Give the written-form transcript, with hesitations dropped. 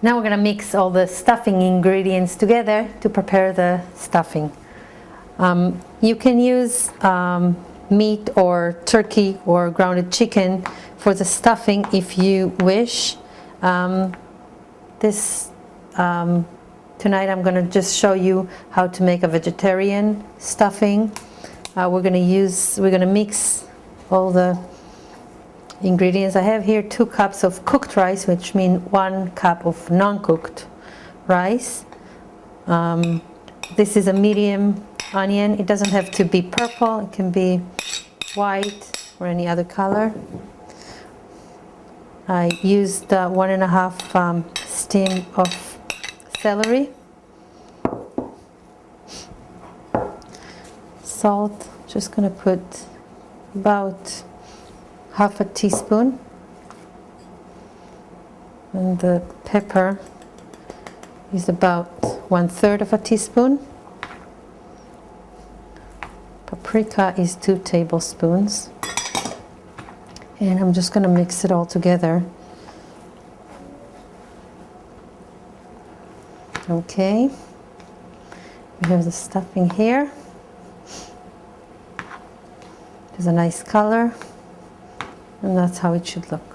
Now we're going to mix all the stuffing ingredients together to prepare the stuffing. You can use meat or turkey or grounded chicken for the stuffing if you wish. Tonight I'm going to just show you how to make a vegetarian stuffing. We're going to mix all the ingredients. I have here 2 cups of cooked rice, which means 1 cup of non-cooked rice. This is a medium onion. It doesn't have to be purple, it can be white or any other color. I used 1.5 stem of celery. Salt, just going to put about 1/2 teaspoon, and the pepper is about 1/3 of a teaspoon. Paprika is 2 tablespoons, and I'm just going to mix it all together. Okay, we have the stuffing here. There's a nice color, and that's how it should look.